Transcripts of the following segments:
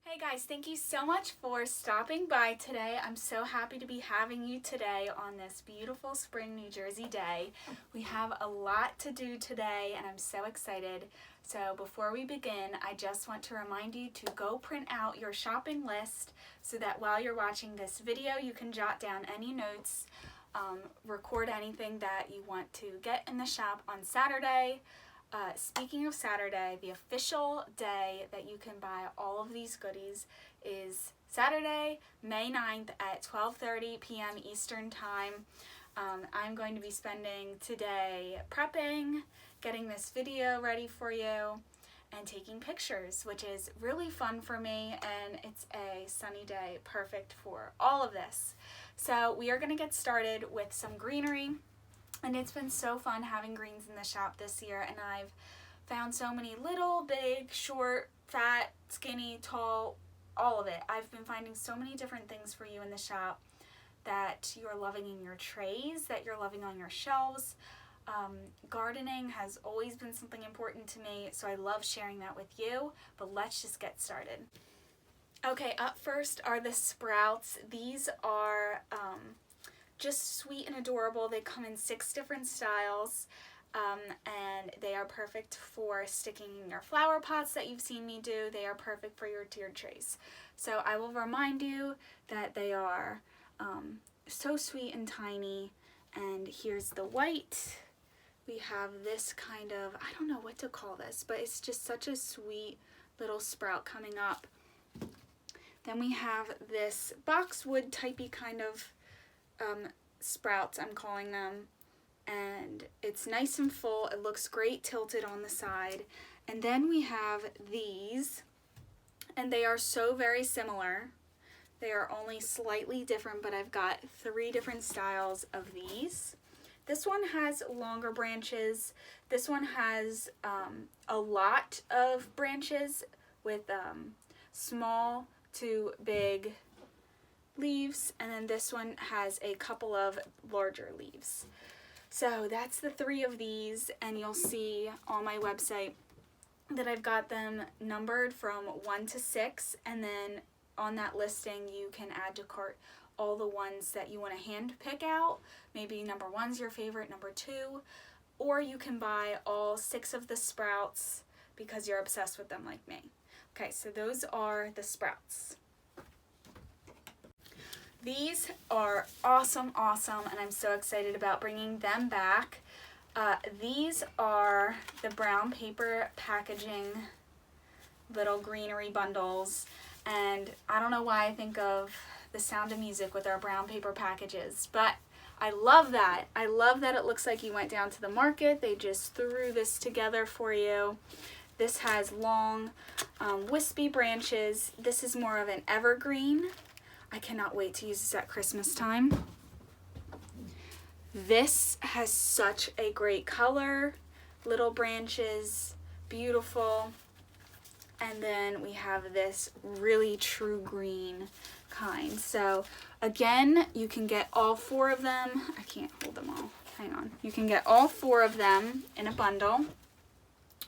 Hey guys, thank you so much for stopping by today. I'm so happy to be having you today on this beautiful spring New Jersey day. We have a lot to do today and I'm so excited. So before we begin, I just want to remind you to go print out your shopping list so that while you're watching this video, you can jot down any notes, record anything that you want to get in the shop on Saturday. Speaking of Saturday, the official day that you can buy all of these goodies is Saturday, May 9th at 12:30 p.m. Eastern Time. I'm going to be spending today prepping, getting this video ready for you, and taking pictures, which is really fun for me, and it's a sunny day, perfect for all of this. So we are going to get started with some greenery. And it's been so fun having greens in the shop this year, and I've found so many little, big, short, fat, skinny, tall, all of it. I've been finding so many different things for you in the shop that you're loving in your trays, that you're loving on your shelves. Gardening has always been something important to me, so I love sharing that with you, but let's just get started. Okay, up first are the sprouts. These are just sweet and adorable. They come in 6 different styles, and they are perfect for sticking in your flower pots that you've seen me do. They are perfect for your tiered trays. So I will remind you that they are so sweet and tiny. And here's the white. We have this kind of, I don't know what to call this, but it's just such a sweet little sprout coming up. Then we have this boxwood typey kind of sprouts, I'm calling them, and it's nice and full. It looks great tilted on the side. And then we have these, and they are so very similar. They are only slightly different, but I've got 3 different styles of these. This one has longer branches. This one has a lot of branches with small to big leaves, and then this one has a couple of larger leaves. So that's the 3 of these, and you'll see on my website that I've got them numbered from 1 to 6, and then on that listing you can add to cart all the ones that you want to hand pick out. Maybe number 1's your favorite, number 2, or you can buy all 6 of the sprouts because you're obsessed with them like me. Okay, so those are the sprouts. These are awesome, and I'm so excited about bringing them back. These are the brown paper packaging little greenery bundles, and I don't know why I think of The Sound of Music with our brown paper packages, but I love that. I love that it looks like you went down to the market. They just threw this together for you. This has long, wispy branches. This is more of an evergreen. I cannot wait to use this at Christmas time. This has such a great color, little branches, beautiful. And then we have this really true green kind. So again, you can get all 4 of them. I can't hold them all. Hang on. You can get all 4 of them in a bundle,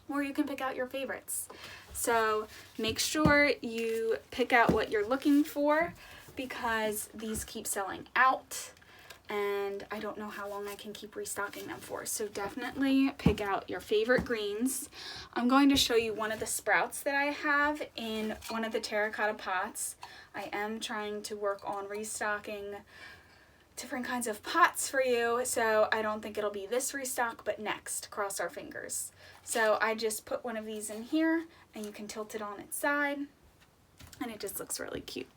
or you can pick out your favorites. So make sure you pick out what you're looking for, because these keep selling out and I don't know how long I can keep restocking them for. So definitely pick out your favorite greens. I'm going to show you one of the sprouts that I have in one of the terracotta pots. I am trying to work on restocking different kinds of pots for you, so I don't think it'll be this restock, but next, cross our fingers. So I just put one of these in here, and you can tilt it on its side, and it just looks really cute.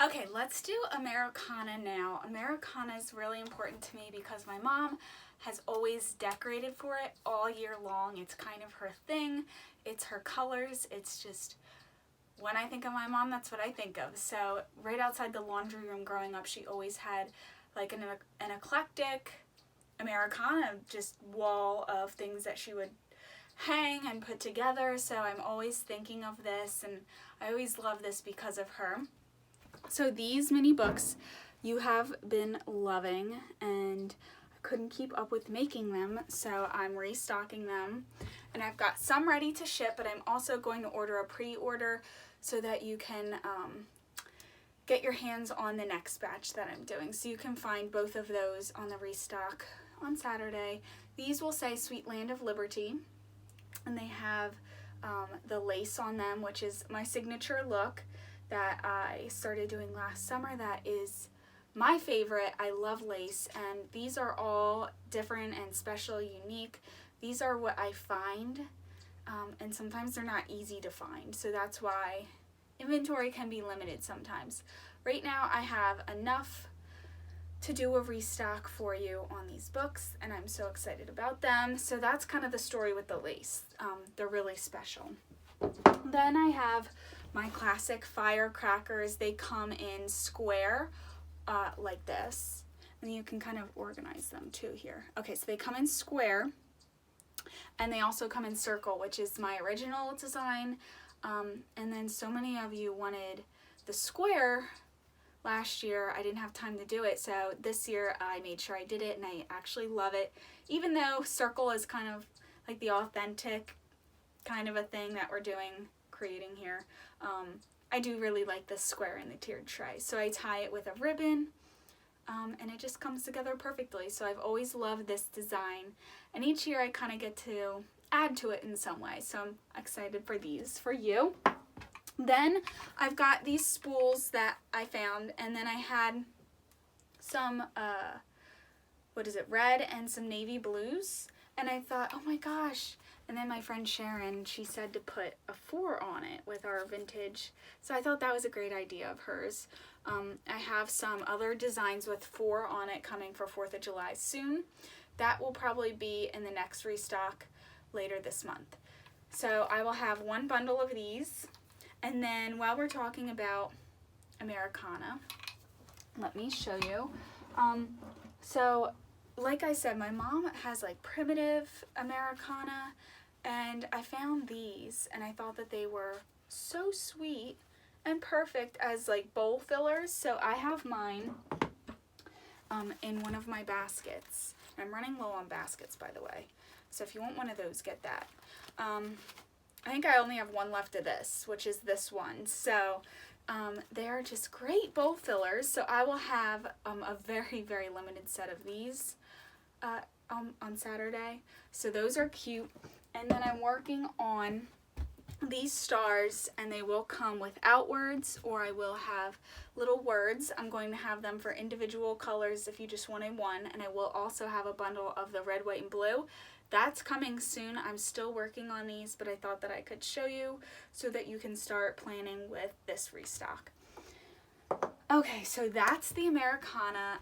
Okay, let's do Americana now. Americana is really important to me because my mom has always decorated for it all year long. It's kind of her thing. It's her colors. It's just, when I think of my mom, that's what I think of. So right outside the laundry room growing up, she always had like an eclectic Americana just wall of things that she would hang and put together. So I'm always thinking of this, and I always love this because of her. So these mini books you have been loving, and I couldn't keep up with making them, so I'm restocking them. And I've got some ready to ship, but I'm also going to order a pre-order so that you can get your hands on the next batch that I'm doing. So you can find both of those on the Restock on Saturday. These will say Sweet Land of Liberty, and they have the lace on them, which is my signature look that I started doing last summer. That is my favorite. I love lace, and these are all different and special, unique. These are what I find, and sometimes they're not easy to find, so that's why inventory can be limited sometimes. Right now I have enough to do a restock for you on these books, and I'm so excited about them. So that's kind of the story with the lace. They're really special. Then I have my classic firecrackers. They come in square like this, and you can kind of organize them too here. Okay, so they come in square, and they also come in circle, which is my original design. And then so many of you wanted the square last year. I didn't have time to do it, so this year I made sure I did it, and I actually love it. Even though circle is kind of like the authentic kind of a thing that we're creating here, I do really like the square in the tiered tray. So I tie it with a ribbon, and it just comes together perfectly. So I've always loved this design, and each year I kind of get to add to it in some way. So I'm excited for these for you. Then I've got these spools that I found, and then I had some red and some navy blues, and I thought, oh my gosh. And then my friend Sharon, she said to put a 4 on it with our vintage, so I thought that was a great idea of hers. I have some other designs with 4 on it coming for 4th of July soon. That will probably be in the next restock later this month. So I will have one bundle of these. And then while we're talking about Americana, let me show you. So like I said, my mom has like primitive Americana, and I found these, and I thought that they were so sweet and perfect as like bowl fillers. So I have mine in one of my baskets. I'm running low on baskets, by the way. So if you want one of those, get that. I think I only have one left of this, which is this one. So they are just great bowl fillers. So I will have a very, very limited set of these on Saturday. So those are cute. And then I'm working on these stars, and they will come without words, or I will have little words. I'm going to have them for individual colors if you just wanted one, and I will also have a bundle of the red, white, and blue. That's coming soon. I'm still working on these, but I thought that I could show you so that you can start planning with this restock. Okay, so that's the Americana.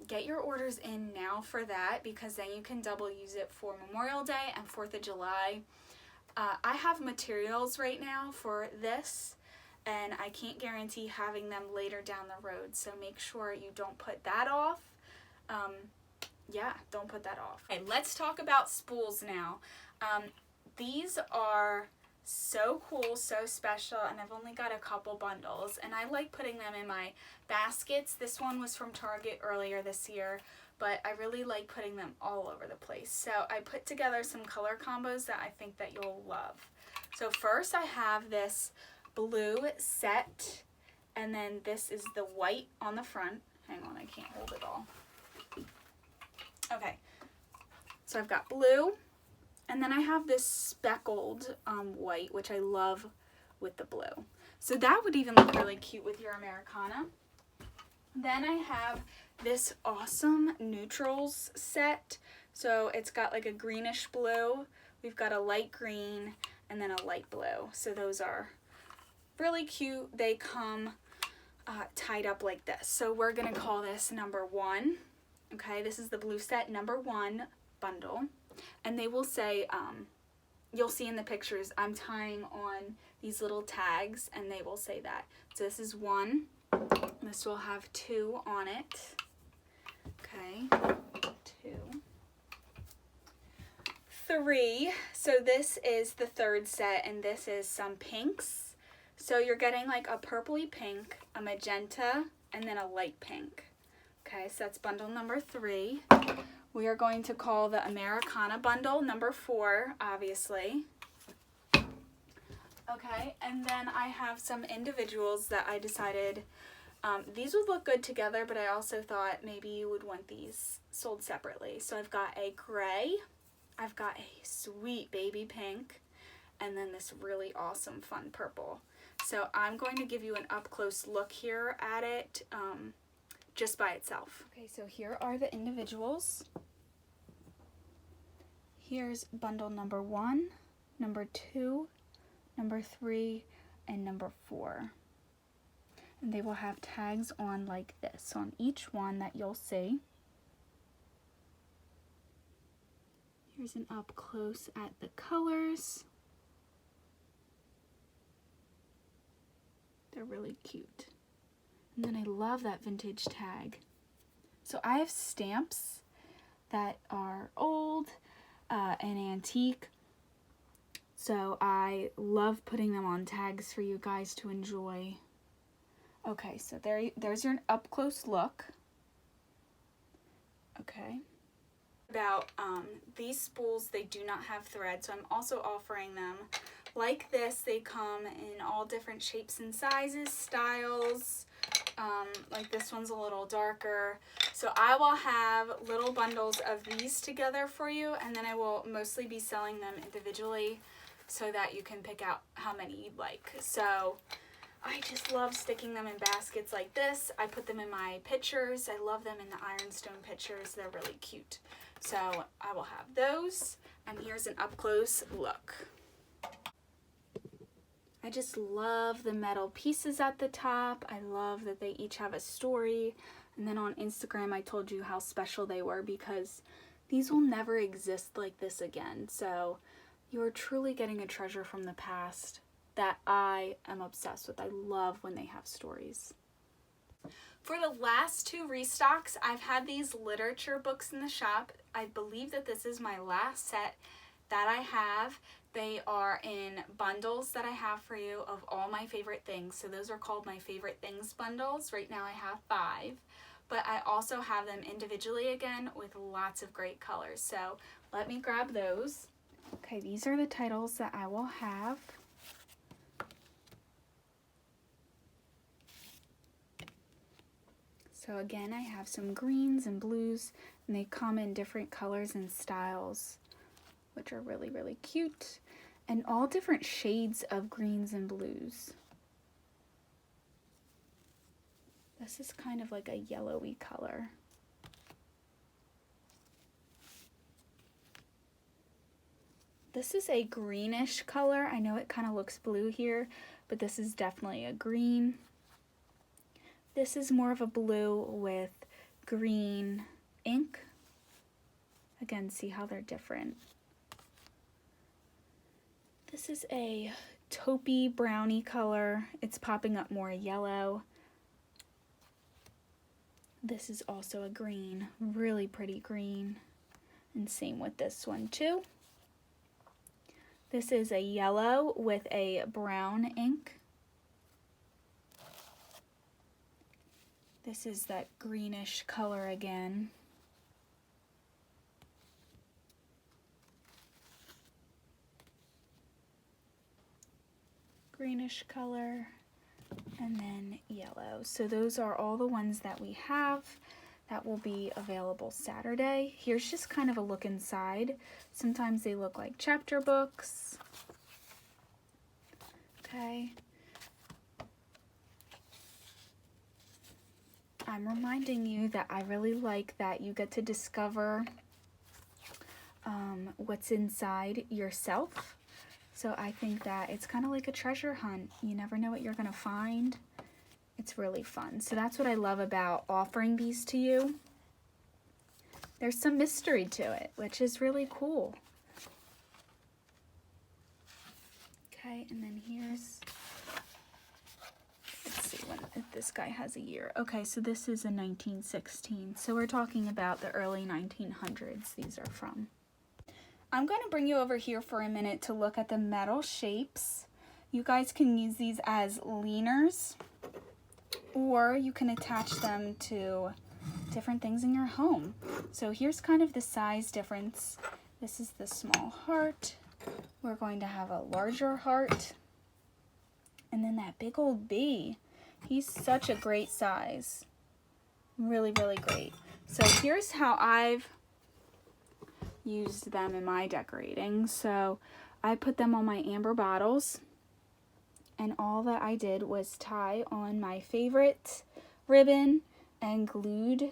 Get your orders in now for that, because then you can double use it for Memorial Day and 4th of July. I have materials right now for this, and I can't guarantee having them later down the road, so make sure you don't put that off. Yeah, don't put that off. Okay, let's talk about spools now. These are so cool, so special, and I've only got a couple bundles, and I like putting them in my baskets. This one was from Target earlier this year, but I really like putting them all over the place. So I put together some color combos that I think that you'll love. So first I have this blue set, and then this is the white on the front. Hang on, I can't hold it all. Okay, so I've got blue, and then I have this speckled white, which I love with the blue. So that would even look really cute with your Americana. Then I have this awesome neutrals set. So it's got like a greenish blue, we've got a light green, and then a light blue. So those are really cute. They come tied up like this. So we're gonna call this number 1. Okay, this is the blue set, number 1 bundle. And they will say, you'll see in the pictures, I'm tying on these little tags, and they will say that. So this is 1. This will have 2 on it. Okay, 2. 3. So this is the 3rd set, and this is some pinks. So you're getting like a purpley pink, a magenta, and then a light pink. Okay, so that's bundle number 3. We are going to call the Americana bundle number 4, obviously. Okay, and then I have some individuals that I decided these would look good together, but I also thought maybe you would want these sold separately. So I've got a gray, I've got a sweet baby pink, and then this really awesome fun purple. So I'm going to give you an up-close look here at it just by itself. Okay, so here are the individuals. Here's bundle number 1, number 2, number 3, and number 4. And they will have tags on like this on each one that you'll see. Here's an up close at the colors. They're really cute. And then I love that vintage tag. So I have stamps that are old and antique. So I love putting them on tags for you guys to enjoy. Okay, so there's your up close look. Okay. About these spools, they do not have thread, so I'm also offering them like this. They come in all different shapes and sizes, styles. Like this one's a little darker. So I will have little bundles of these together for you, and then I will mostly be selling them individually so that you can pick out how many you'd like. So I just love sticking them in baskets like this. I put them in my pitchers. I love them in the ironstone pitchers. They're really cute. So I will have those, and here's an up-close look. I just love the metal pieces at the top. I love that they each have a story. And then on Instagram, I told you how special they were because these will never exist like this again. So you are truly getting a treasure from the past that I am obsessed with. I love when they have stories. For the last 2 restocks, I've had these literature books in the shop. I believe that this is my last set that I have. They are in bundles that I have for you of all my favorite things. So those are called my favorite things bundles. Right now I have 5, but I also have them individually again with lots of great colors. So let me grab those. Okay, these are the titles that I will have. So again, I have some greens and blues, and they come in different colors and styles, which are really, really cute, and all different shades of greens and blues. This is kind of like a yellowy color. This is a greenish color. I know it kind of looks blue here, but this is definitely a green. This is more of a blue with green ink. Again, see how they're different. This is a taupey brownie color. It's popping up more yellow. This is also a green, really pretty green. And same with this one too. This is a yellow with a brown ink. This is that greenish color again. Greenish color, and then yellow. So those are all the ones that we have that will be available Saturday. Here's just kind of a look inside. Sometimes they look like chapter books. Okay. I'm reminding you that I really like that you get to discover what's inside yourself. So I think that it's kind of like a treasure hunt. You never know what you're going to find. It's really fun. So that's what I love about offering these to you. There's some mystery to it, which is really cool. Okay, and then here's, let's see if this guy has a year. Okay, so this is a 1916. So we're talking about the early 1900s these are from. I'm going to bring you over here for a minute to look at the metal shapes. You guys can use these as leaners, or you can attach them to different things in your home. So here's kind of the size difference. This is the small heart. We're going to have a larger heart. And then that big old bee. He's such a great size. Really, really great. So here's how I've used them in my decorating. So I put them on my amber bottles. And all that I did was tie on my favorite ribbon and glued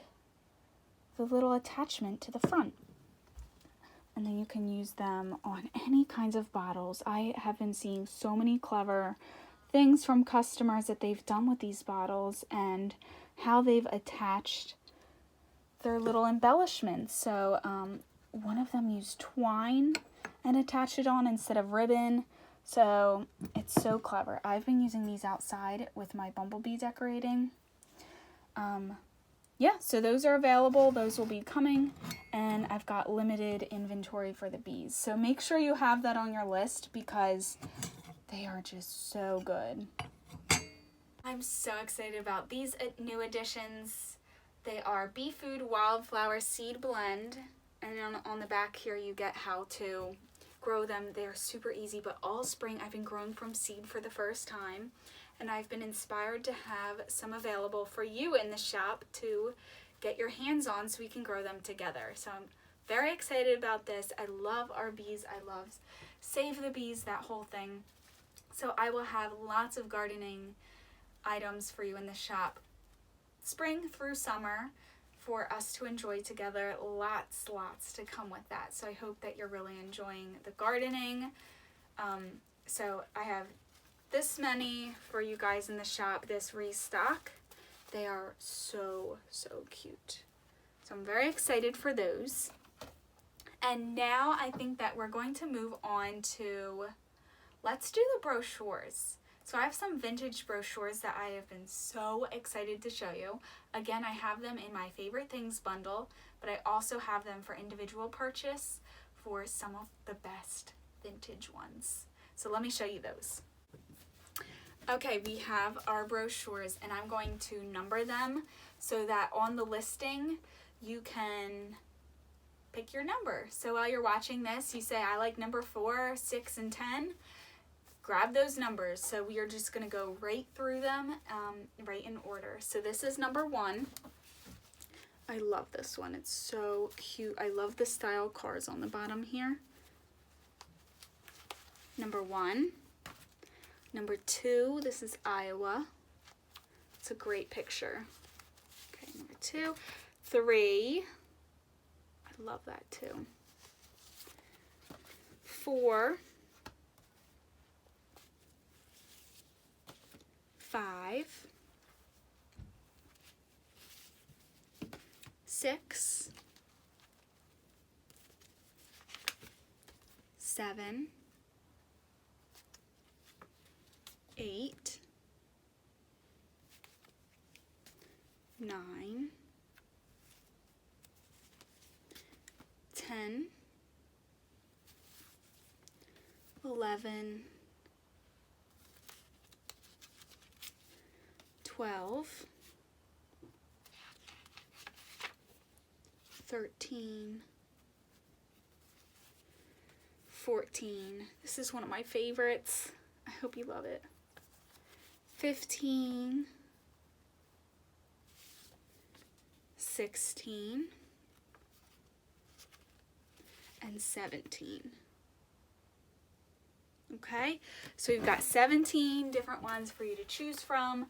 the little attachment to the front. And then you can use them on any kinds of bottles. I have been seeing so many clever things from customers that they've done with these bottles and how they've attached their little embellishments. So one of them used twine and attached it on instead of ribbon. So it's so clever. I've been using these outside with my bumblebee decorating. Yeah, so those are available. Those will be coming, and I've got limited inventory for the bees. So make sure you have that on your list because they are just so good. I'm so excited about these new additions. They are Bee Food Wildflower Seed Blend, and on the back here you get how to grow them. They're super easy, but all spring I've been growing from seed for the first time. And I've been inspired to have some available for you in the shop to get your hands on so we can grow them together. So I'm very excited about this. I love our bees. I love Save the Bees, that whole thing. So I will have lots of gardening items for you in the shop spring through summer for us to enjoy together. Lots to come with that. So I hope that you're really enjoying the gardening. So I have this many for you guys in the shop, this Restock. They are so cute. So I'm very excited for those. And now I think that we're going to move on to, let's do the brochures. So I have some vintage brochures that I have been so excited to show you. Again, I have them in my favorite things bundle, but I also have them for individual purchase for some of the best vintage ones. So let me show you those. Okay, we have our brochures, and I'm going to number them so that on the listing you can pick your number. So while you're watching this, you say, I like number 4, 6, and 10. Grab those numbers. So we are just going to go right through them, right in order. So this is number 1. I love this one. It's so cute. I love the style cars on the bottom here. Number 1. Number 2, this is Iowa. It's a great picture. Okay, number 2. 3, I love that too. 4, 5, 6, 7, 8, 9, 10, 11, 12, 13, 14. This is one of my favorites. I hope you love it. 15, 16, and 17. Okay, so we've got 17 different ones for you to choose from.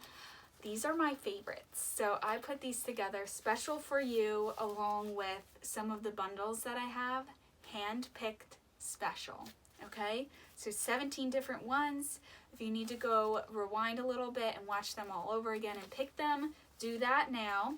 These are my favorites. So I put these together special for you along with some of the bundles that I have, hand-picked special. Okay, so 17 different ones. If you need to go rewind a little bit and watch them all over again and pick them, do that now.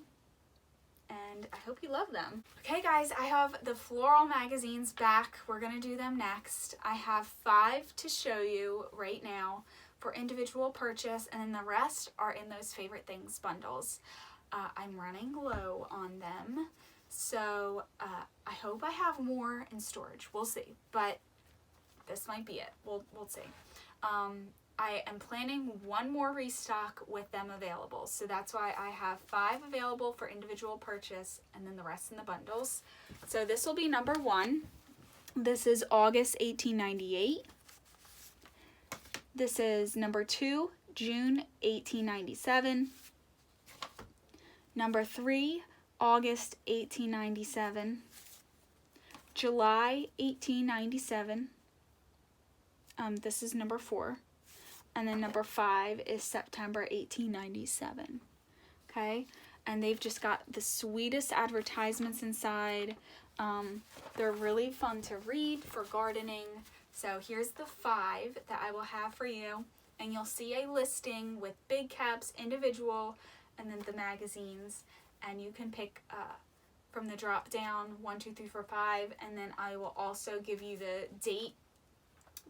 And I hope you love them. Okay guys, I have the floral magazines back. We're gonna do them next. I have 5 to show you right now for individual purchase, and then the rest are in those favorite things bundles. I'm running low on them, so I hope I have more in storage. We'll see, but this might be it. We'll see. I am planning one more restock with them available, so that's why I have 5 available for individual purchase and then the rest in the bundles. So this will be number 1. This is August 1898. This is number 2, June 1897. Number 3, August 1897. July 1897. This is number 4. And then number 5 is September 1897. Okay? And they've just got the sweetest advertisements inside. They're really fun to read for gardening. So here's the 5 that I will have for you. And you'll see a listing with big caps, individual, and then the magazines. And you can pick from the drop down 1, 2, 3, 4, 5. And then I will also give you the date,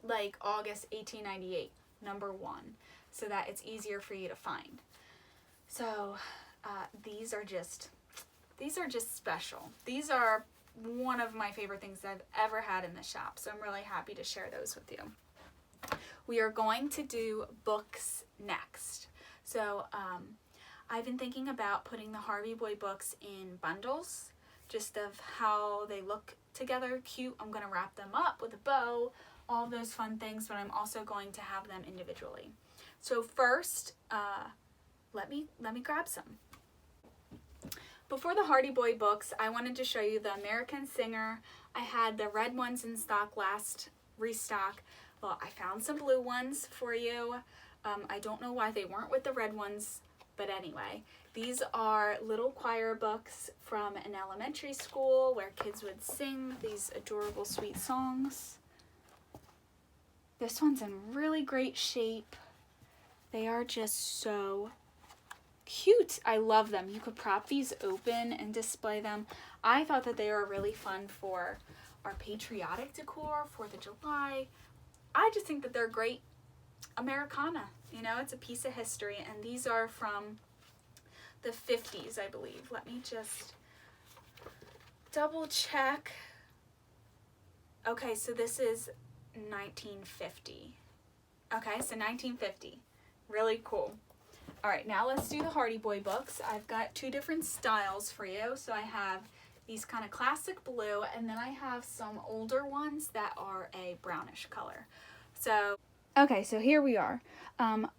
like August 1898, number 1, so that it's easier for you to find. So these are just special. These are one of my favorite things I've ever had in the shop, so I'm really happy to share those with you. We are going to do books next. So I've been thinking about putting the Harvey Boy books in bundles, just of how they look together, cute. I'm going to wrap them up with a bow, all those fun things, but I'm also going to have them individually. So first, let me grab some. Before the Hardy Boy books, I wanted to show you the American Singer. I had the red ones in stock last restock. Well, I found some blue ones for you. I don't know why they weren't with the red ones, but anyway. These are little choir books from an elementary school where kids would sing these adorable, sweet songs. This one's in really great shape. They are just so cute. I love them. You could prop these open and display them. I thought that they were really fun for our patriotic decor, 4th of July. I just think that they're great Americana. You know, it's a piece of history, and these are from the 50s, I believe. Let me just double check. Okay, so this is 1950. Okay, so 1950. Really cool. All right, now let's do the Hardy Boy books. I've got 2 different styles for you. So I have these kind of classic blue, and then I have some older ones that are a brownish color. So, okay, so here we are.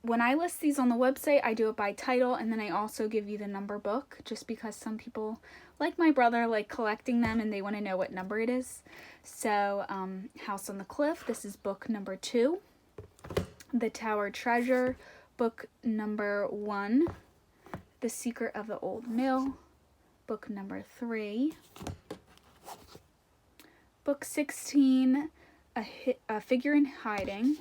When I list these on the website, I do it by title, and then I also give you the number book, just because some people, like my brother, like collecting them, and they want to know what number it is. So, House on the Cliff, this is book number 2. The Tower Treasure, book number 1. The Secret of the Old Mill, book number 3. Book 16, A Figure in Hiding.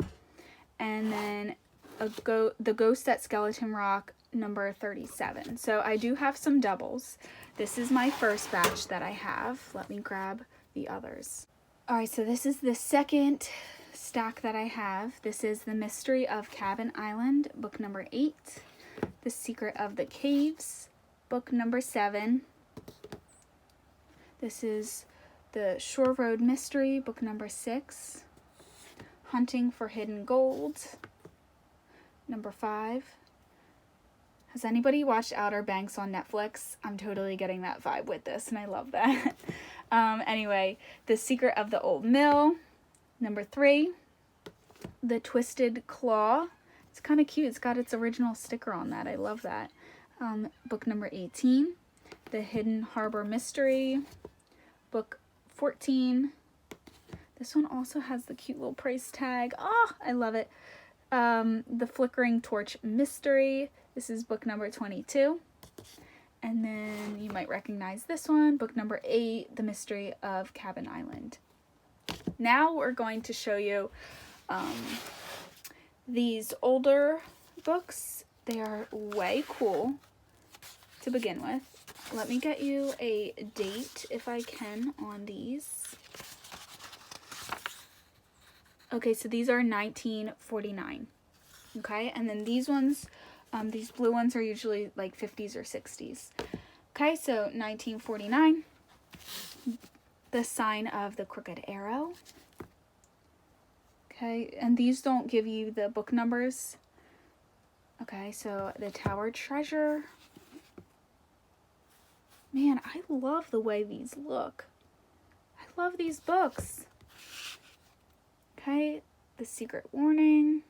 And then The Ghost at Skeleton Rock, number 37. So I do have some doubles. This is my first batch that I have. Let me grab the others. All right, so this is the second stack that I have. This is The Mystery of Cabin Island, book number 8. The Secret of the Caves, book number 7. This is The Shore Road Mystery, book number 6. Hunting for Hidden Gold, number 5. Has anybody watched Outer Banks on Netflix? I'm totally getting that vibe with this, and I love that. Anyway, The Secret of the Old Mill, number 3. The Twisted Claw. It's kind of cute. It's got its original sticker on that. I love that. Book number 18. The Hidden Harbor Mystery, book 14. This one also has the cute little price tag. Oh, I love it. The Flickering Torch Mystery. This is book number 22. And then you might recognize this one, book number 8, The Mystery of Cabin Island. Now we're going to show you these older books. They are way cool to begin with. Let me get you a date, if I can, on these. Okay, so these are 1949. Okay, and then these ones, these blue ones are usually like 50s or 60s. Okay, so 1949. The Sign of the Crooked Arrow. Okay, and these don't give you the book numbers. Okay, so The Tower Treasure. Man, I love the way these look. I love these books. Okay, The Secret Warning.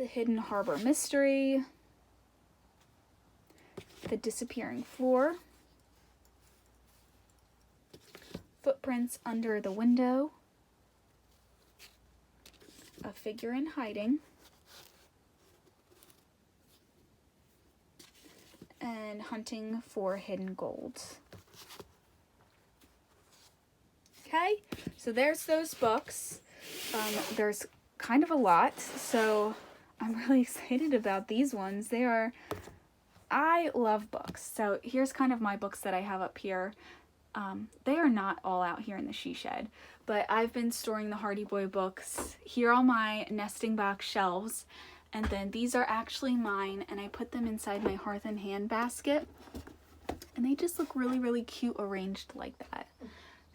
The Hidden Harbor Mystery, The Disappearing Floor, Footprints Under the Window, A Figure in Hiding, and Hunting for Hidden Gold. Okay, so there's those books. There's kind of a lot, so I'm really excited about these ones. I love books. So here's kind of my books that I have up here. They are not all out here in the she shed, but I've been storing the Hardy Boy books here on my nesting box shelves, and then these are actually mine, and I put them inside my Hearth and Hand basket, and they just look really, really cute arranged like that.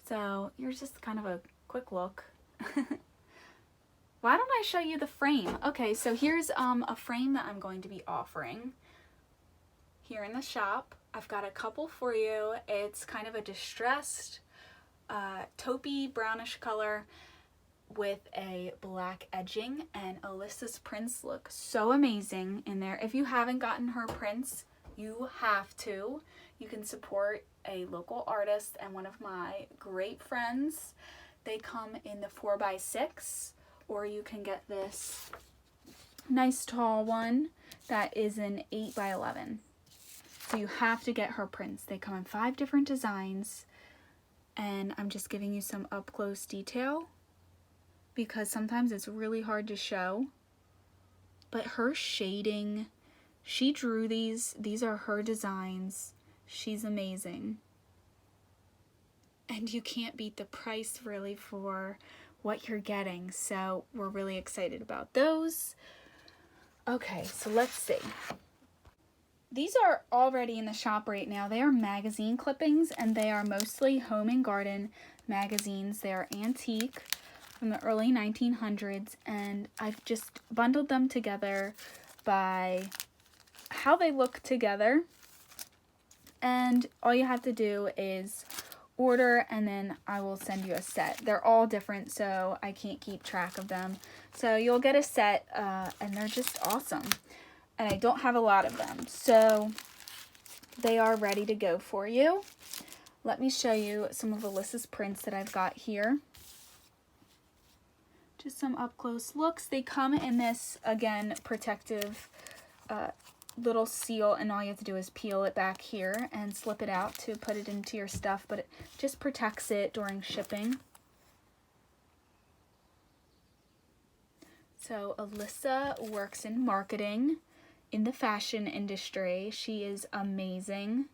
So here's just kind of a quick look. Why don't I show you the frame? Okay, so here's a frame that I'm going to be offering here in the shop. I've got a couple for you. It's kind of a distressed taupey brownish color with a black edging, and Alyssa's prints look so amazing in there. If you haven't gotten her prints, you have to. You can support a local artist and one of my great friends. They come in the 4x6, or you can get this nice tall one that is an 8x11. So you have to get her prints. They come in 5 different designs, and I'm just giving you some up close detail because sometimes it's really hard to show. But her shading, she drew these are her designs. She's amazing. And you can't beat the price really for what you're getting. So we're really excited about those. Okay, so let's see. These are already in the shop right now. They are magazine clippings, and they are mostly home and garden magazines. They are antique from the early 1900s, and I've just bundled them together by how they look together. And all you have to do is order, and then I will send you a set. They're all different, so I can't keep track of them. So you'll get a set, and they're just awesome. And I don't have a lot of them, so they are ready to go for you. Let me show you some of Alyssa's prints that I've got here. Just some up close looks. They come in this, again, protective little seal, and all you have to do is peel it back here and slip it out to put it into your stuff, but it just protects it during shipping. So Alyssa works in marketing in the fashion industry. She is amazing,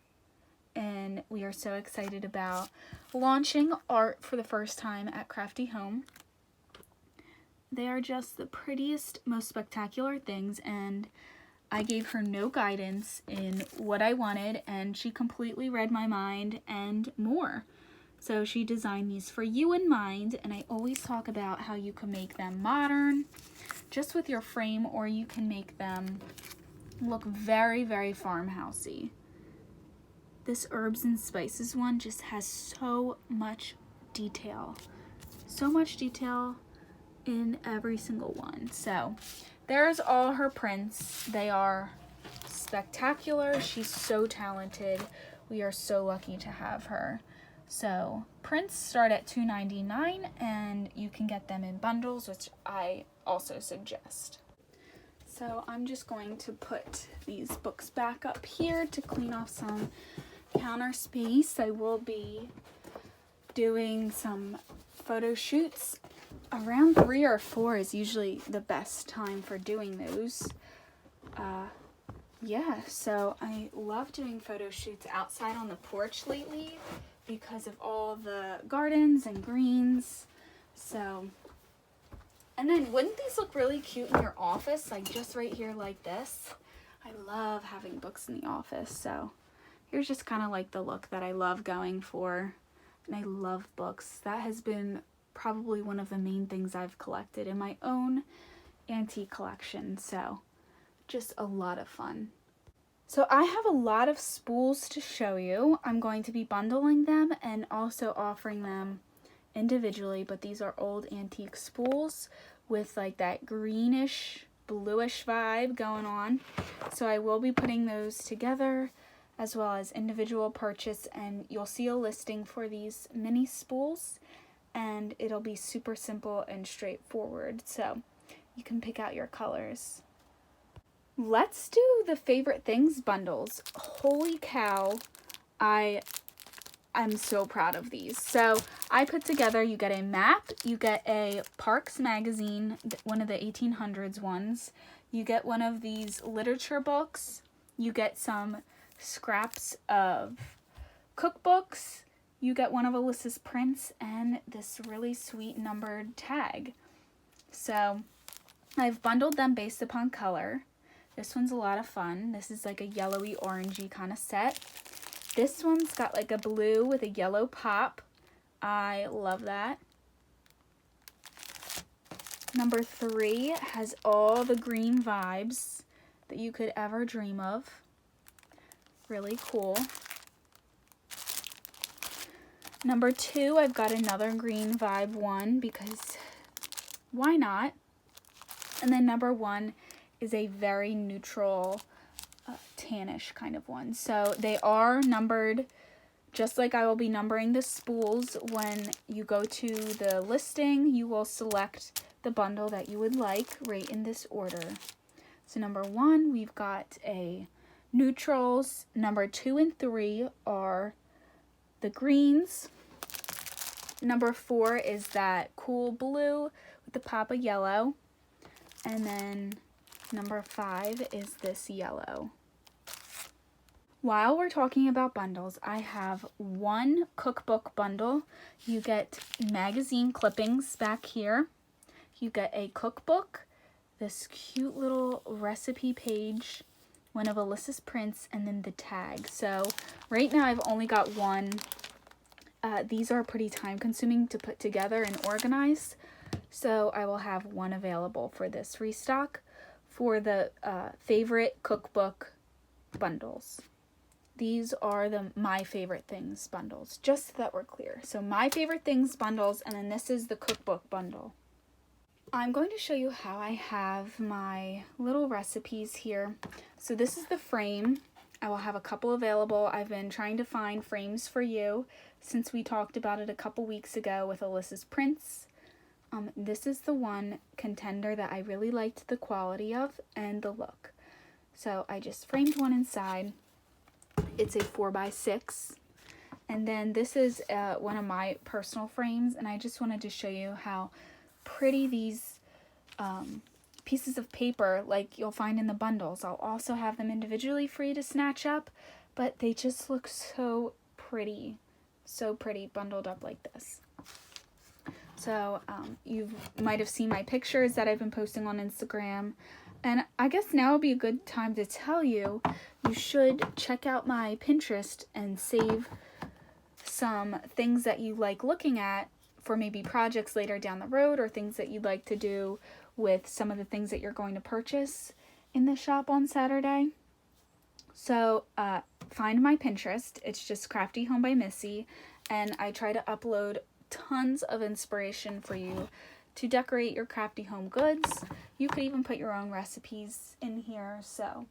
and we are so excited about launching art for the first time at Crafty Home. They are just the prettiest, most spectacular things, and I gave her no guidance in what I wanted, and she completely read my mind and more. So she designed these for you in mind, and I always talk about how you can make them modern just with your frame, or you can make them look very, very farmhousey. This herbs and spices one just has so much detail. So much detail in every single one. So there's all her prints. They are spectacular. She's so talented. We are so lucky to have her. So prints start at $2.99, and you can get them in bundles, which I also suggest. So I'm just going to put these books back up here to clean off some counter space. I will be doing some photo shoots. Around 3 or 4 is usually the best time for doing those. Yeah, so I love doing photo shoots outside on the porch lately because of all the gardens and greens. So, and then wouldn't these look really cute in your office, like just right here like this? I love having books in the office. So here's just kind of like the look that I love going for. And I love books. That has been probably one of the main things I've collected in my own antique collection. So just a lot of fun. So I have a lot of spools to show you. I'm going to be bundling them and also offering them individually, but these are old antique spools with like that greenish bluish vibe going on. So I will be putting those together as well as individual purchase, and you'll see a listing for these mini spools, and it'll be super simple and straightforward. So you can pick out your colors. Let's do the favorite things bundles. Holy cow, I'm so proud of these. So I put together, you get a map, you get a Parks magazine, one of the 1800s ones, you get one of these literature books, you get some scraps of cookbooks, you get one of Alyssa's prints, and this really sweet numbered tag. So I've bundled them based upon color. This one's a lot of fun. This is like a yellowy orangey kind of set. This one's got like a blue with a yellow pop. I love that. Number 3 has all the green vibes that you could ever dream of. Really cool. Number 2, I've got another green vibe one because why not? And then number 1 is a very neutral tannish kind of one. So they are numbered just like I will be numbering the spools. When you go to the listing, you will select the bundle that you would like right in this order. So number 1, we've got a neutrals. Number 2 and 3 are the greens. Number 4 is that cool blue with the pop of yellow. And then number 5 is this yellow. While we're talking about bundles, I have one cookbook bundle. You get magazine clippings back here. You get a cookbook, this cute little recipe page, one of Alyssa's prints, and then the tag. So right now I've only got one. These are pretty time consuming to put together and organize. So I will have one available for this restock for the favorite cookbook bundles. These are the my favorite things bundles, just so that we're clear. So my favorite things bundles, and then this is the cookbook bundle. I'm going to show you how I have my little recipes here. So this is the frame. I will have a couple available. I've been trying to find frames for you since we talked about it a couple weeks ago with Alyssa's prints. This is the one contender that I really liked the quality of and the look. So I just framed one inside. It's a 4x6. And then this is one of my personal frames, and I just wanted to show you how pretty these pieces of paper like you'll find in the bundles. I'll also have them individually for you to snatch up, but they just look so pretty bundled up like this. So you might have seen my pictures that I've been posting on Instagram. And I guess now would be a good time to tell you, you should check out my Pinterest and save some things that you like looking at for maybe projects later down the road, or things that you'd like to do with some of the things that you're going to purchase in the shop on Saturday. So find my Pinterest. It's just Crafty Home by Missy, and I try to upload tons of inspiration for you to decorate your crafty home goods. You could even put your own recipes in here. So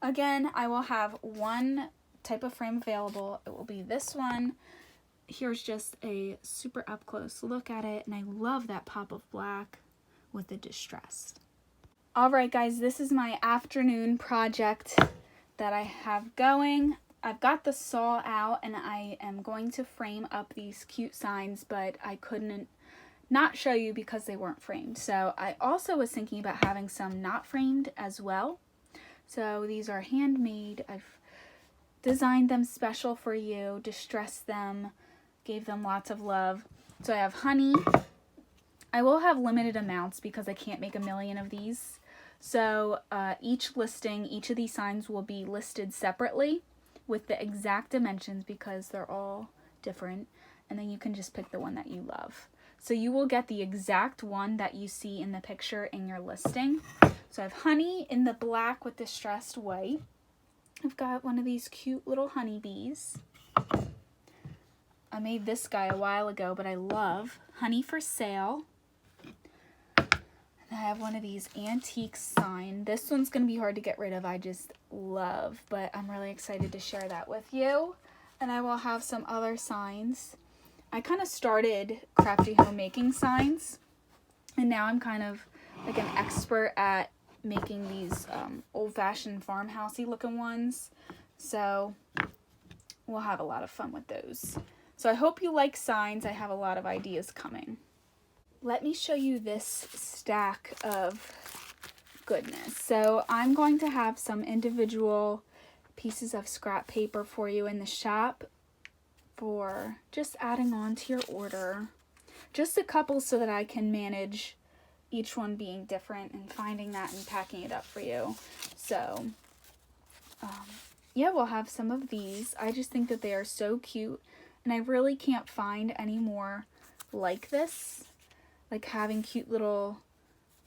again, I will have one type of frame available. It will be this one. Here's just a super up close look at it, and I love that pop of black with the distressed. All right guys, this is my afternoon project that I have going. I've got the saw out and I am going to frame up these cute signs, but I couldn't not show you because they weren't framed. So I also was thinking about having some not framed as well. So these are handmade. I've designed them special for you, distressed them, gave them lots of love. So I have honey. I will have limited amounts because I can't make a million of these. So each listing, each of these signs will be listed separately with the exact dimensions because they're all different, and then you can just pick the one that you love. So you will get the exact one that you see in the picture in your listing. So I have honey in the black with distressed white. I've got one of these cute little honeybees. I made this guy a while ago, but I love honey for sale. And I have one of these antique sign. This one's going to be hard to get rid of. I just love, but I'm really excited to share that with you. And I will have some other signs. I kind of started crafty homemaking signs, and now I'm kind of like an expert at making these old-fashioned farmhousey looking ones. So we'll have a lot of fun with those. So I hope you like signs. I have a lot of ideas coming. Let me show you this stack of goodness. So I'm going to have some individual pieces of scrap paper for you in the shop for just adding on to your order. Just a couple so that I can manage each one being different and finding that and packing it up for you. So yeah, we'll have some of these. I just think that they are so cute, and I really can't find any more like this. Like having cute little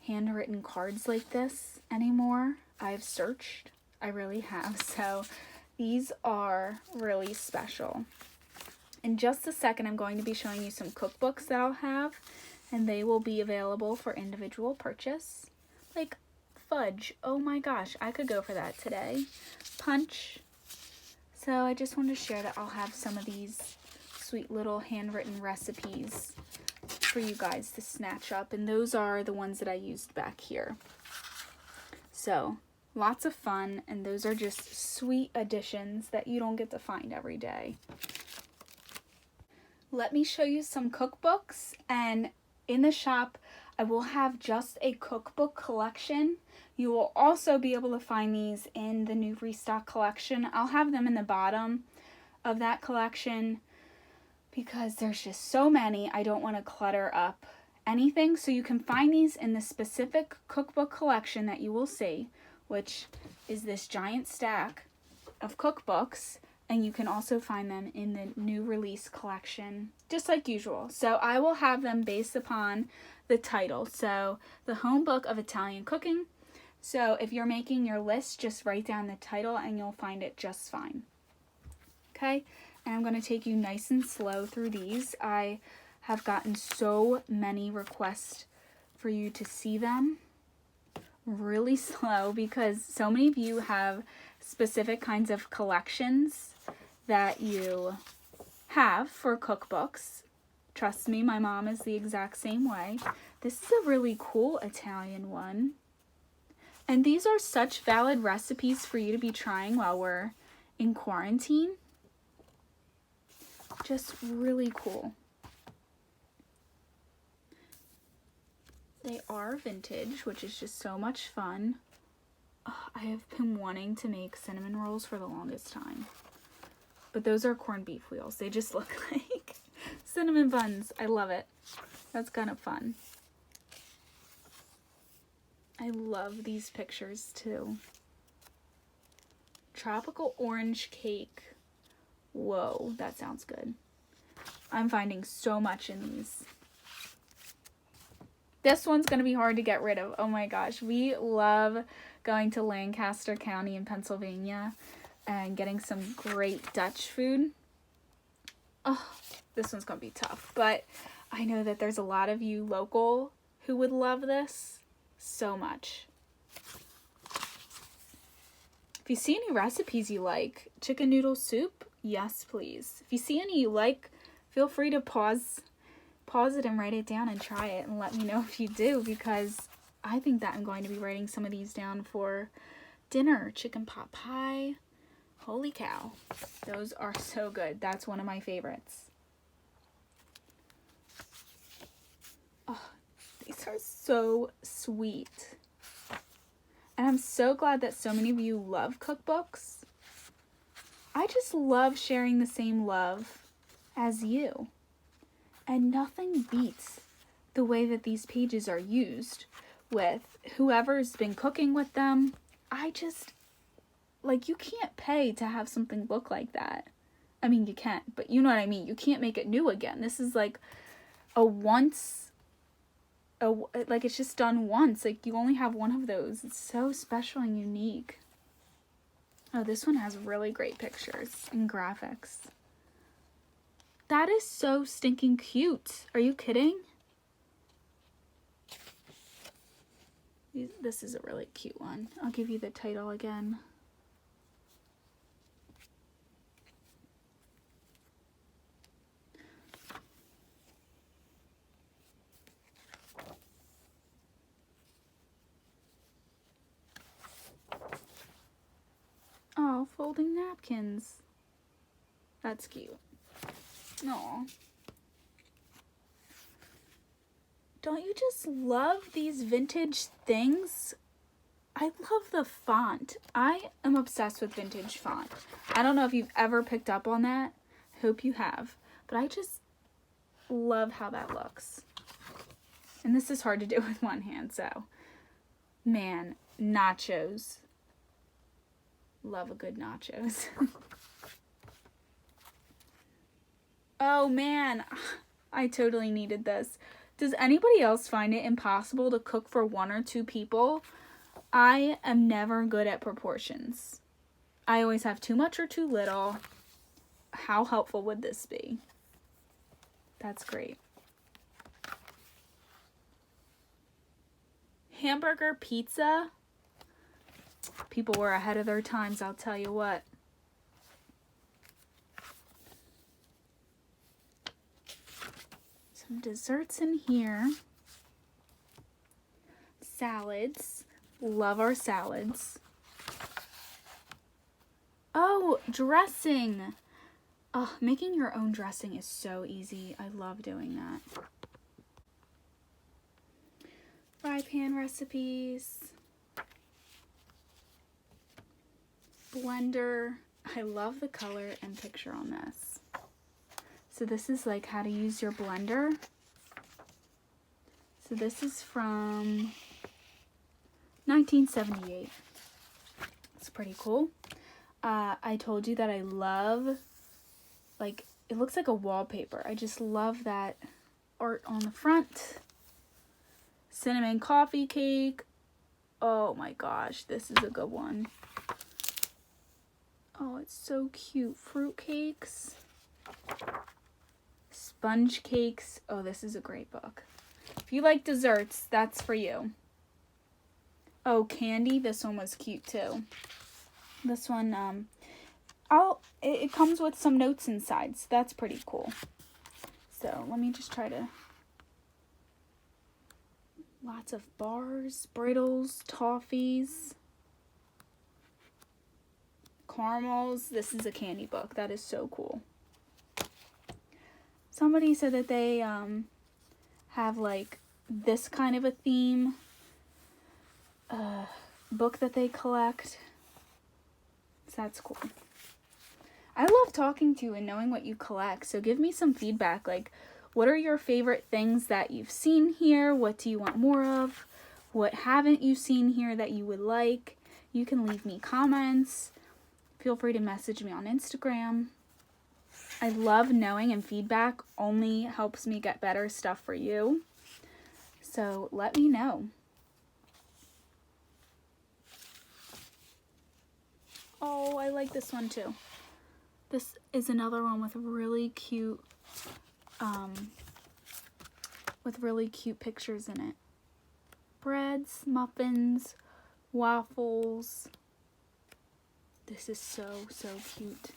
handwritten cards like this anymore. I've searched. I really have. So these are really special. In just a second, I'm going to be showing you some cookbooks that I'll have, and they will be available for individual purchase. Like fudge. Oh my gosh, I could go for that today. Punch. So I just wanted to share that I'll have some of these sweet little handwritten recipes for you guys to snatch up, and those are the ones that I used back here. So lots of fun, and those are just sweet additions that you don't get to find every day. Let me show you some cookbooks, and in the shop I will have just a cookbook collection. You will also be able to find these in the new Restock collection. I'll have them in the bottom of that collection because there's just so many. I don't want to clutter up anything. So you can find these in the specific cookbook collection that you will see, which is this giant stack of cookbooks. And you can also find them in the new release collection, just like usual. So I will have them based upon the title. So the Home Book of Italian Cooking. So if you're making your list, just write down the title and you'll find it just fine. Okay? And I'm going to take you nice and slow through these. I have gotten so many requests for you to see them really slow because so many of you have specific kinds of collections that you have for cookbooks. Trust me, my mom is the exact same way. This is a really cool Italian one. And these are such valid recipes for you to be trying while we're in quarantine. Just really cool. They are vintage, which is just so much fun. Oh, I have been wanting to make cinnamon rolls for the longest time. But those are corned beef wheels. They just look like cinnamon buns. I love it. That's kind of fun. I love these pictures too. Tropical orange cake. Whoa, that sounds good. I'm finding so much in these. This one's going to be hard to get rid of. Oh my gosh. We love going to Lancaster County in Pennsylvania and getting some great Dutch food. Oh, this one's going to be tough. But I know that there's a lot of you local who would love this so much. If you see any recipes you like, chicken noodle soup, yes please. If you see any you like, feel free to pause it and write it down and try it and let me know if you do, because I think that I'm going to be writing some of these down for dinner. Chicken pot pie. Holy cow. Those are so good. That's one of my favorites. Oh, these are so sweet. And I'm so glad that so many of you love cookbooks. I just love sharing the same love as you. And nothing beats the way that these pages are used with whoever's been cooking with them. I just, like, you can't pay to have something look like that. I mean, you can, but you know what I mean. You can't make it new again. This is like like it's just done once. Like you only have one of those. It's so special and unique. Oh, this one has really great pictures and graphics. That is so stinking cute. Are you kidding? This is a really cute one. I'll give you the title again. Oh, folding napkins. That's cute. Aw. Don't you just love these vintage things? I love the font. I am obsessed with vintage font. I don't know if you've ever picked up on that. I hope you have. But I just love how that looks. And this is hard to do with one hand, so. Man, nachos. Love a good nachos. Oh man, I totally needed this. Does anybody else find it impossible to cook for 1 or 2 people? I am never good at proportions. I always have too much or too little. How helpful would this be? That's great. Hamburger pizza. People were ahead of their times, I'll tell you what. Some desserts in here. Salads. Love our salads. Oh, dressing. Oh, making your own dressing is so easy. I love doing that. Fry pan recipes. Blender. I love the color and picture on this. So this is like how to use your blender. So this is from 1978. It's pretty cool. I told you that I love, like, it looks like a wallpaper. I just love that art on the front. Cinnamon coffee cake. Oh my gosh, this is a good one. Oh, it's so cute. Fruit cakes. Sponge cakes. Oh, this is a great book. If you like desserts, that's for you. Oh, candy. This one was cute too. This one, it comes with some notes inside, so that's pretty cool. So let me just try to. Lots of bars, brittles, toffees, caramels. This is a candy book. That is so cool. Somebody said that they have like this kind of a theme book that they collect. So that's cool. I love talking to you and knowing what you collect. So give me some feedback. Like, what are your favorite things that you've seen here? What do you want more of? What haven't you seen here that you would like? You can leave me comments. Feel free to message me on Instagram. I love knowing, and feedback only helps me get better stuff for you. So let me know. Oh, I like this one too. This is another one with really cute pictures in it. Breads, muffins, waffles. This is so cute.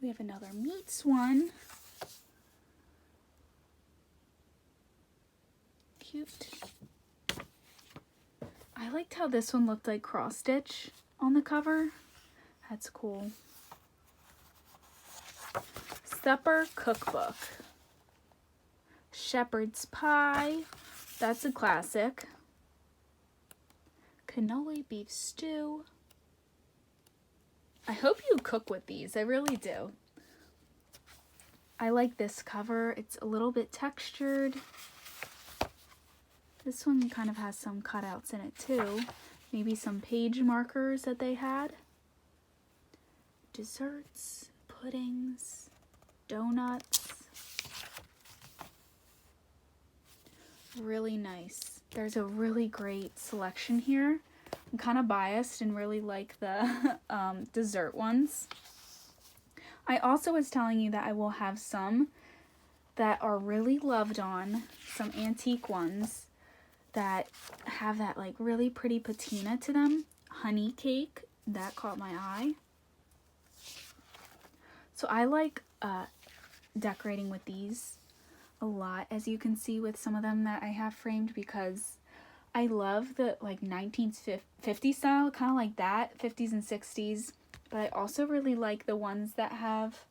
We have another meats one. Cute. I liked how this one looked like cross stitch on the cover. That's cool. Supper cookbook. Shepherd's pie. That's a classic. Cannoli beef stew. I hope you cook with these. I really do. I like this cover. It's a little bit textured. This one kind of has some cutouts in it too. Maybe some page markers that they had. Desserts, puddings, donuts. Really nice. There's a really great selection here. I'm kind of biased and really like the dessert ones. I also was telling you that I will have some that are really loved on, some antique ones. that have that like really pretty patina to them. Honey cake, that caught my eye. So I like decorating with these a lot, as you can see with some of them that I have framed, because I love the like 1950s style, kind of like that, 50s and 60s, but I also really like the ones that have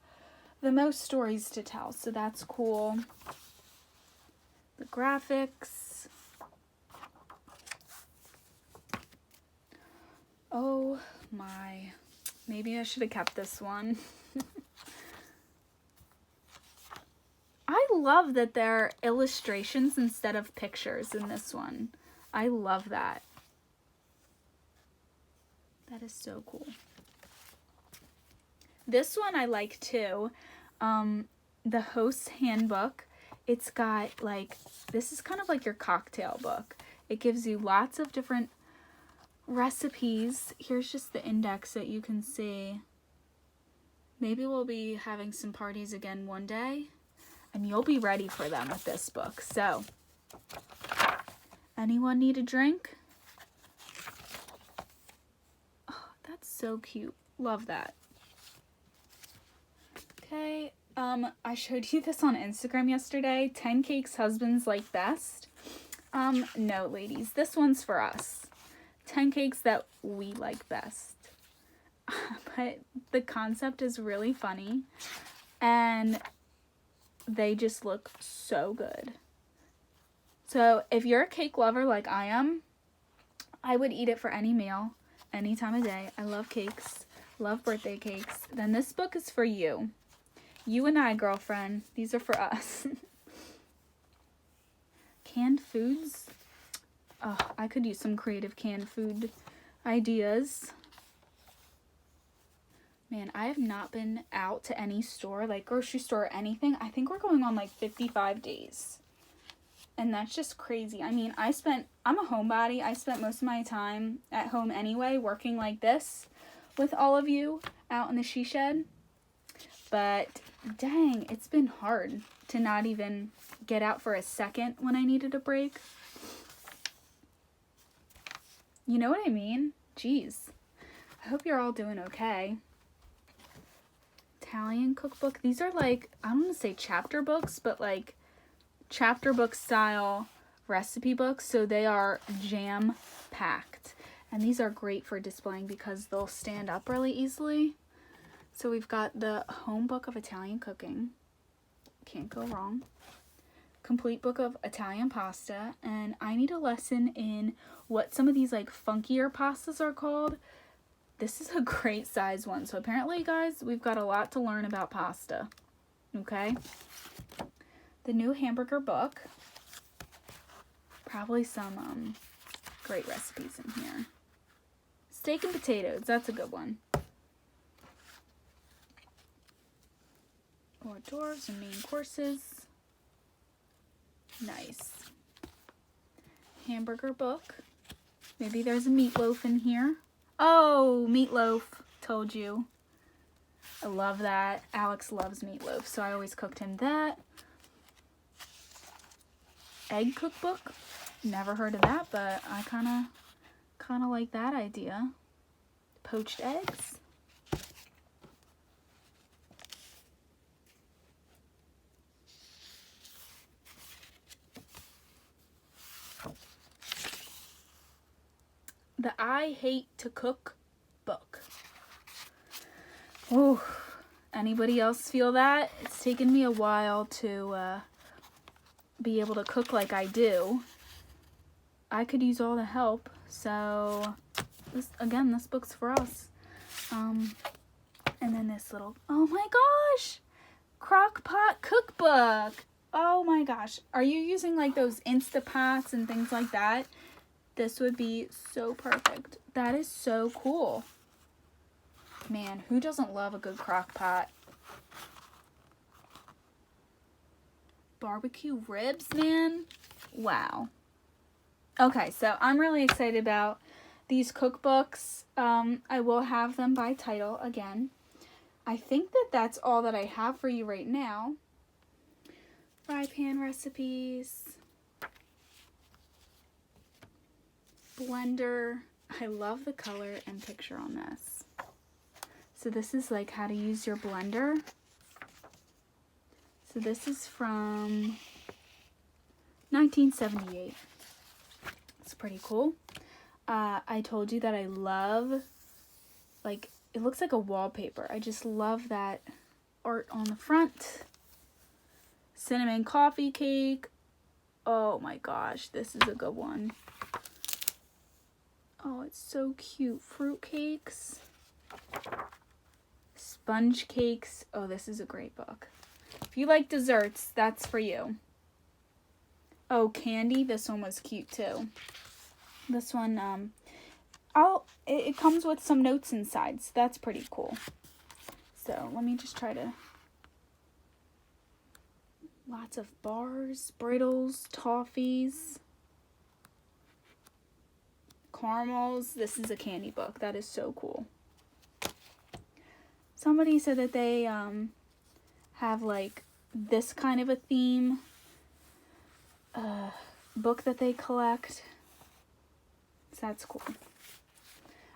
the most stories to tell, so that's cool. The graphics. Oh my, maybe I should have kept this one. I love that there are illustrations instead of pictures in this one. I love that. That is so cool. This one I like too. The host's handbook. It's got like, this is kind of like your cocktail book. It gives you lots of different recipes. Here's just the index that you can see. Maybe we'll be having some parties again one day, and you'll be ready for them with this book. So, anyone need a drink? Oh, that's so cute. Love that. Okay, I showed you this on Instagram yesterday. 10 cakes husbands like best. No, ladies, this one's for us. 10 cakes that we like best. But the concept is really funny, and they just look so good. So if you're a cake lover like I am, I would eat it for any meal, any time of day. I love cakes, love birthday cakes. Then this book is for you. You and I, girlfriend. These are for us. Canned foods. Oh, I could use some creative canned food ideas. Man, I have not been out to any store, like grocery store or anything. I think we're going on like 55 days. And that's just crazy. I mean, I'm a homebody. I spent most of my time at home anyway, working like this with all of you out in the she shed. But dang, it's been hard to not even get out for a second when I needed a break. You know what I mean? Jeez. I hope you're all doing okay. Italian cookbook. These are like, I don't want to say chapter books, but like chapter book style recipe books. So they are jam packed. And these are great for displaying because they'll stand up really easily. So we've got the Home Book of Italian Cooking. Can't go wrong. Complete Book of Italian Pasta. And I need a lesson in what some of these like funkier pastas are called. This is a great size one. So apparently, guys, we've got a lot to learn about pasta. Okay? The new hamburger book. Probably some great recipes in here. Steak and potatoes. That's a good one. Hors d'oeuvres and main courses. Nice. Hamburger book. Maybe there's a meatloaf in here. Oh, meatloaf. Told you. I love that. Alex loves meatloaf, so I always cooked him that. Egg cookbook. Never heard of that, but I kind of like that idea. Poached eggs. The I Hate to Cook book. Oh, anybody else feel that? It's taken me a while to be able to cook like I do. I could use all the help. So, this book's for us. And then this little, oh my gosh, crock pot cookbook. Oh my gosh. Are you using like those Instapots and things like that? This would be so perfect. That is so cool. Man, who doesn't love a good crock pot? Barbecue ribs, man. Wow. Okay, so I'm really excited about these cookbooks. I will have them by title again. I think that that's all that I have for you right now. Fry pan recipes. blender. I love the color and picture on this. So this is like how to use your blender. So this is from 1978. It's pretty cool. I told you that I love, like, it looks like a wallpaper. I just love that art on the front. Cinnamon coffee cake. Oh my gosh, this is a good one. Oh, it's so cute. Fruit cakes. Sponge cakes. Oh, this is a great book. If you like desserts, that's for you. Oh, candy. This one was cute too. This one, it comes with some notes inside, so that's pretty cool. So let me just try to. Lots of bars, brittles, toffees, caramels. This is a candy book. That is so cool. Somebody said that they have like this kind of a theme book that they collect. So that's cool.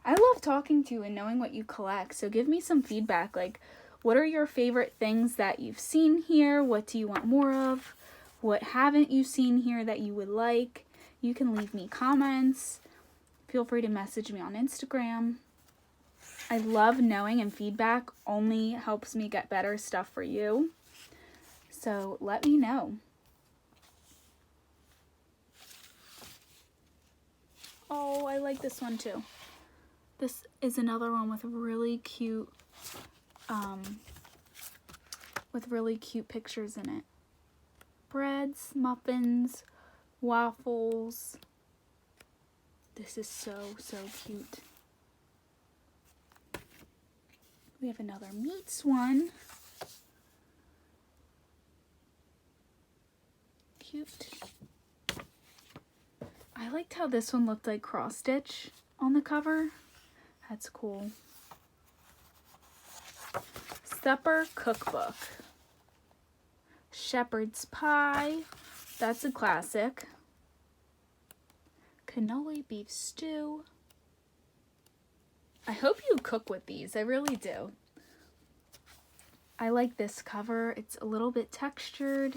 I love talking to you and knowing what you collect. So give me some feedback. Like, what are your favorite things that you've seen here? What do you want more of? What haven't you seen here that you would like? You can leave me comments. Feel free to message me on Instagram. I love knowing, and feedback only helps me get better stuff for you. So let me know. Oh, I like this one too. This is another one with really cute pictures in it. Breads, muffins, waffles. This is so cute. We have another meats one. Cute. I liked how this one looked like cross stitch on the cover. That's cool. Supper cookbook. Shepherd's pie. That's a classic. Cannoli beef stew. I hope you cook with these. I really do. I like this cover. It's a little bit textured.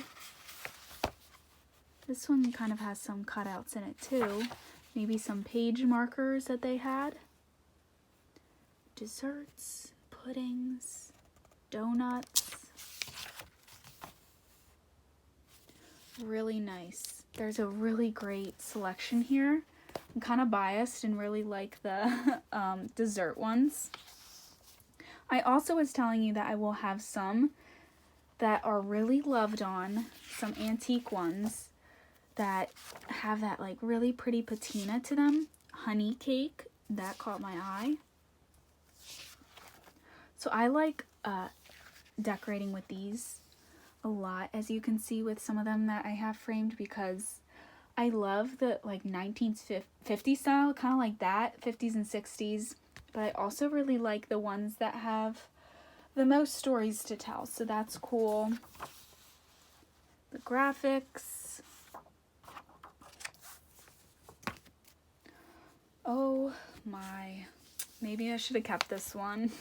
This one kind of has some cutouts in it too. Maybe some page markers that they had. Desserts, puddings, donuts. Really nice. There's a really great selection here. I'm kind of biased and really like the dessert ones. I also was telling you that I will have some that are really loved on, some antique ones that have that like really pretty patina to them. Honey cake, that caught my eye. So I like decorating with these a lot, as you can see with some of them that I have framed, because I love the like 1950s style, kind of like that, 50s and 60s. But I also really like the ones that have the most stories to tell. So that's cool. The graphics. Oh my. Maybe I should have kept this one.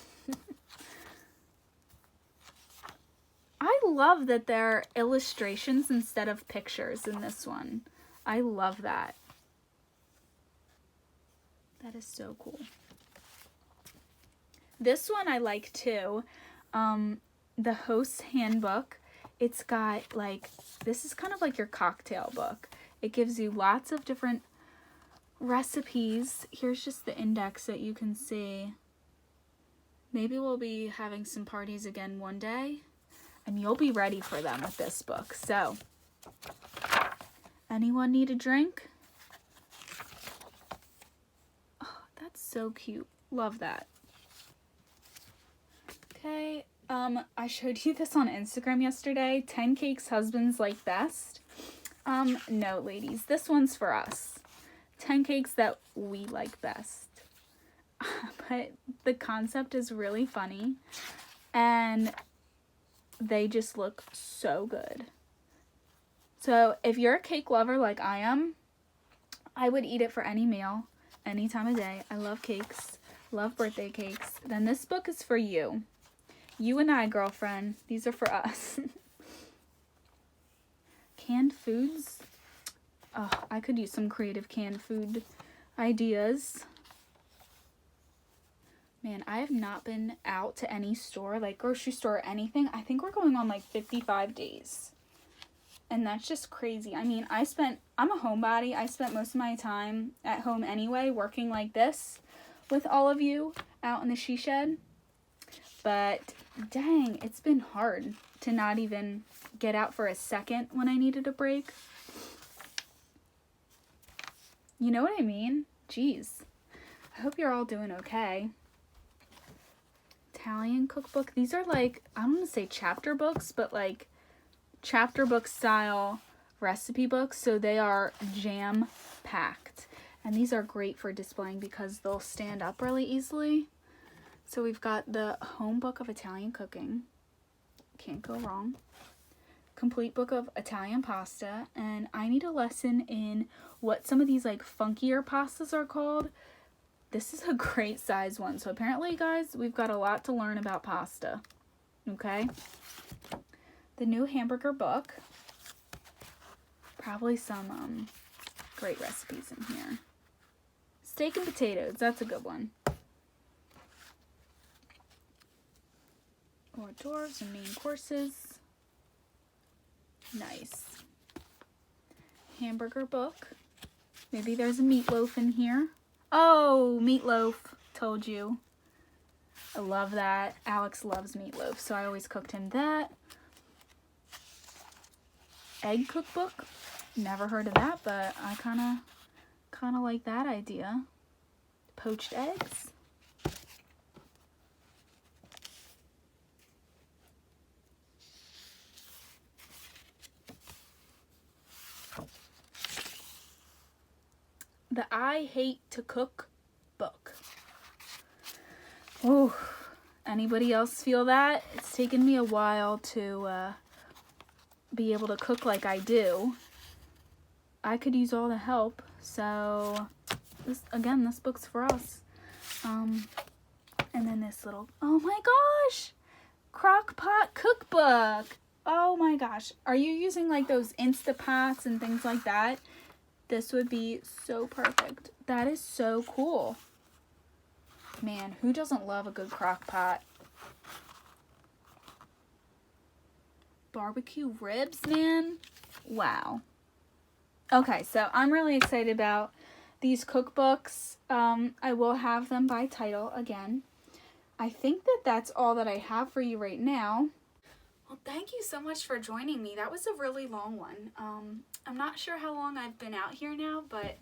I love that there are illustrations instead of pictures in this one. I love that. That is so cool. This one I like too. The host's handbook. It's got like, this is kind of like your cocktail book. It gives you lots of different recipes. Here's just the index that you can see. Maybe we'll be having some parties again one day, and you'll be ready for them with this book. So, anyone need a drink? Oh, that's so cute. Love that. Okay, I showed you this on Instagram yesterday. 10 cakes husbands like best. No, ladies, this one's for us. 10 cakes that we like best. But the concept is really funny, and they just look so good. So if you're a cake lover like I am, I would eat it for any meal. any time of day. I love cakes. Love birthday cakes. Then this book is for you. You and I, girlfriend. These are for us. Canned foods. Oh, I could use some creative canned food ideas. Man, I have not been out to any store, like grocery store or anything. I think we're going on like 55 days. And that's just crazy. I mean, I'm a homebody. I spent most of my time at home anyway, working like this with all of you out in the she shed. But dang, it's been hard to not even get out for a second when I needed a break. You know what I mean? Jeez. I hope you're all doing okay. Italian cookbook. These are like, I don't want to say chapter books, but like chapter book style recipe books. So they are jam packed. And these are great for displaying because they'll stand up really easily. So we've got the Home Book of Italian Cooking. Can't go wrong. Complete Book of Italian Pasta. And I need a lesson in what some of these like funkier pastas are called. This is a great size one. So apparently, guys, we've got a lot to learn about pasta. Okay? The New Hamburger Book. Probably some great recipes in here. Steak and potatoes. That's a good one. Hors d'oeuvres and main courses. Nice. Hamburger book. Maybe there's a meatloaf in here. Oh, meatloaf. Told you. I love that. Alex loves meatloaf, so I always cooked him that. Egg cookbook. Never heard of that, but I kind of like that idea. Poached eggs. The I Hate to Cook book. Oh, anybody else feel that? It's taken me a while to be able to cook like I do. I could use all the help. So, this book's for us. And then this little, oh my gosh! Crock pot cookbook. Oh my gosh. Are you using like those Instapots and things like that? This would be so perfect. That is so cool. Man, who doesn't love a good crock pot? Barbecue ribs, man. Wow. Okay, so I'm really excited about these cookbooks. I will have them by title again. I think that's all that I have for you right now. Well, thank you so much for joining me. That was a really long one. I'm not sure how long I've been out here now, but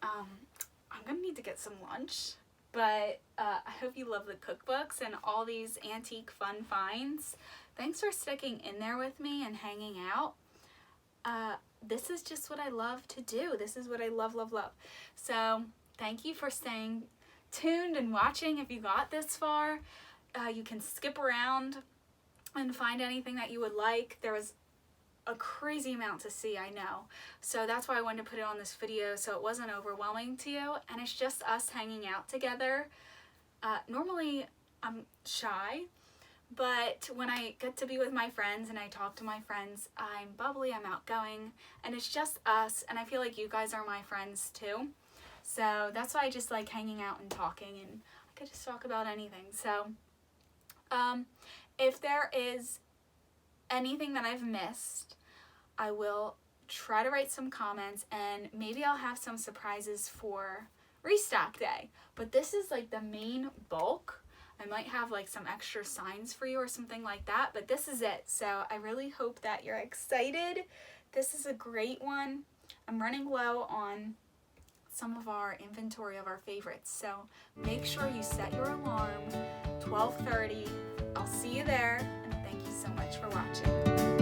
I'm going to need to get some lunch. But I hope you love the cookbooks and all these antique fun finds. Thanks for sticking in there with me and hanging out. This is just what I love to do. This is what I love, love, love. So thank you for staying tuned and watching. If you got this far, you can skip around and find anything that you would like. There was a crazy amount to see, I know. So that's why I wanted to put it on this video so it wasn't overwhelming to you. And it's just us hanging out together. Normally I'm shy, but when I get to be with my friends and I talk to my friends, I'm bubbly, I'm outgoing, and it's just us. And I feel like you guys are my friends too. So that's why I just like hanging out and talking, and I could just talk about anything. So if there is anything that I've missed, I will try to write some comments, and maybe I'll have some surprises for Restock Day. But this is like the main bulk. I might have like some extra signs for you or something like that, but this is it. So I really hope that you're excited. This is a great one. I'm running low on some of our inventory of our favorites, so make sure you set your alarm 12:30. I'll see you there, and thank you so much for watching.